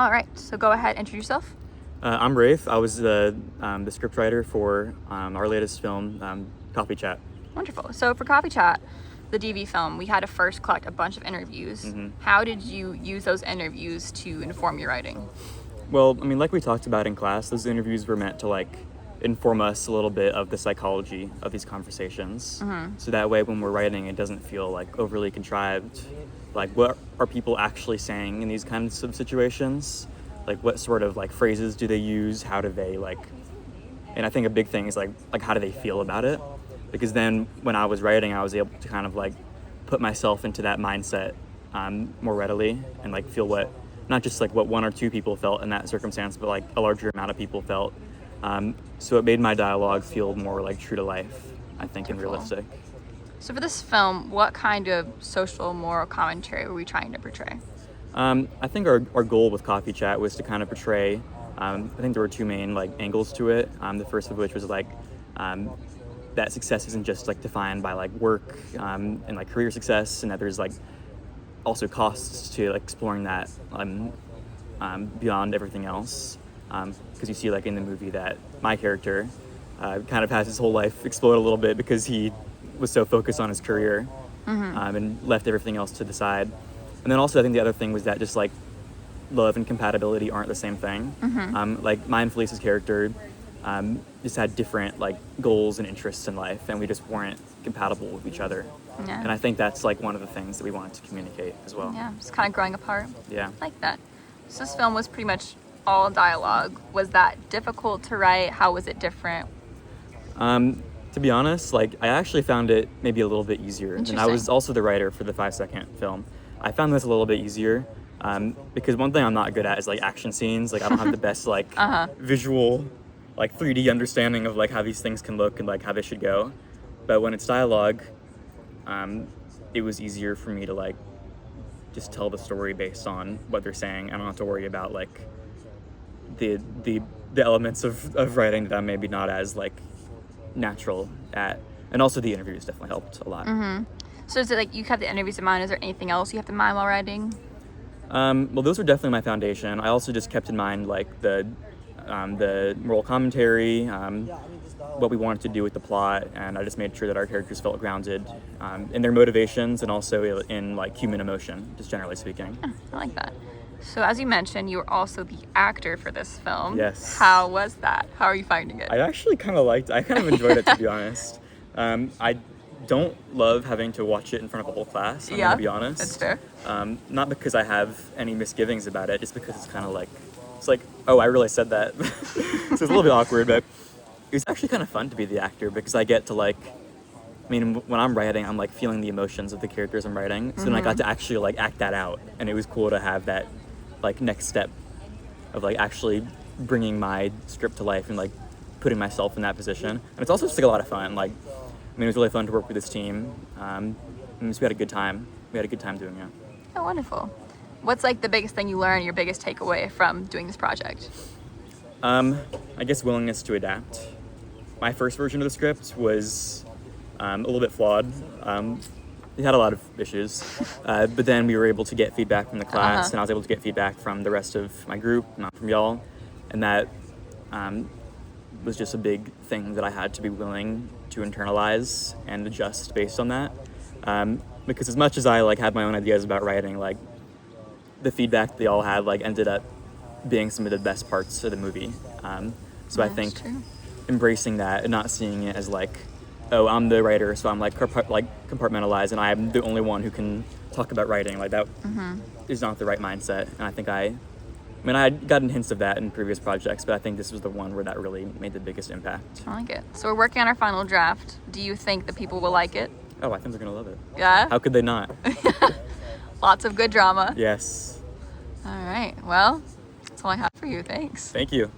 All right, so go ahead, introduce yourself. I'm Raife. I was the scriptwriter for our latest film, Coffee Chat. Wonderful. So for Coffee Chat, the DV film, we had to first collect a bunch of interviews. Mm-hmm. How did you use those interviews to inform your writing? Well, I mean, like we talked about in class, those interviews were meant to inform us a little bit of the psychology of these conversations. Mm-hmm. So that way, when we're writing, it doesn't feel overly contrived. What are people actually saying in these kinds of situations? What sort of phrases do they use? How do they and I think a big thing is how do they feel about it? Because then when I was writing, I was able to kind of put myself into that mindset more readily and feel what, not just what one or two people felt in that circumstance, but a larger amount of people felt. So it made my dialogue feel more true to life, I think, and realistic. So for this film, what kind of social moral commentary were we trying to portray? I think our goal with Coffee Chat was to kind of portray, I think there were two main angles to it. The first of which was that success isn't just defined by work and career success, and that there's also costs to exploring that beyond everything else. Because you see in the movie that my character kind of has his whole life explode a little bit because he was so focused on his career. Mm-hmm. And left everything else to the side. And then also I think the other thing was that just love and compatibility aren't the same thing. Mm-hmm. Mine and Felice's character just had different goals and interests in life, and we just weren't compatible with each other. Yeah. And I think that's one of the things that we wanted to communicate as well. Yeah, just kind of growing apart. Yeah. I like that. So this film was pretty much all dialogue. Was that difficult to write? How was it different? To be honest, I actually found it maybe a little bit easier. And I was also the writer for the 5-second film. I found this a little bit easier because one thing I'm not good at is action scenes. I don't have the best visual 3D understanding of how these things can look and how they should go. But when it's dialogue, it was easier for me to just tell the story based on what they're saying. I don't have to worry about the elements of writing that I'm maybe not as natural at. And also the interviews definitely helped a lot. Mm-hmm. So is it you have the interviews in mind? Is there anything else you have in mind while writing? Well, those were definitely my foundation. I also just kept in mind the moral commentary, what we wanted to do with the plot, and I just made sure that our characters felt grounded in their motivations and also in human emotion, just generally speaking. I like that. So as you mentioned, you were also the actor for this film. Yes. How was that? How are you finding it? I actually kind of enjoyed it, to be honest. I don't love having to watch it in front of a whole class, I'm gonna be honest. That's fair. Not because I have any misgivings about it, just because it's kind of oh, I really said that. So it's a little bit awkward, but it was actually kind of fun to be the actor because I get to when I'm writing, I'm feeling the emotions of the characters I'm writing. So then I got to actually act that out, and it was cool to have that next step of actually bringing my script to life and putting myself in that position. And it's also just a lot of fun. It was really fun to work with this team. And we had a good time. We had a good time doing it. Oh, wonderful. What's the biggest thing you learned, your biggest takeaway from doing this project? I guess willingness to adapt. My first version of the script was a little bit flawed. It had a lot of issues, but then we were able to get feedback from the class, and I was able to get feedback from the rest of my group, not from y'all, and that was just a big thing that I had to be willing to internalize and adjust based on that. Because as much as I had my own ideas about writing, the feedback they all had ended up being some of the best parts of the movie. So I think embracing that and not seeing it as oh, I'm the writer, so I'm compartmentalized, and I'm the only one who can talk about writing. That is not the right mindset. And I think I had gotten hints of that in previous projects, but I think this was the one where that really made the biggest impact. I like it. So we're working on our final draft. Do you think the people will like it? Oh, I think they're gonna love it. Yeah? How could they not? Lots of good drama. Yes. All right. Well, that's all I have for you. Thanks. Thank you.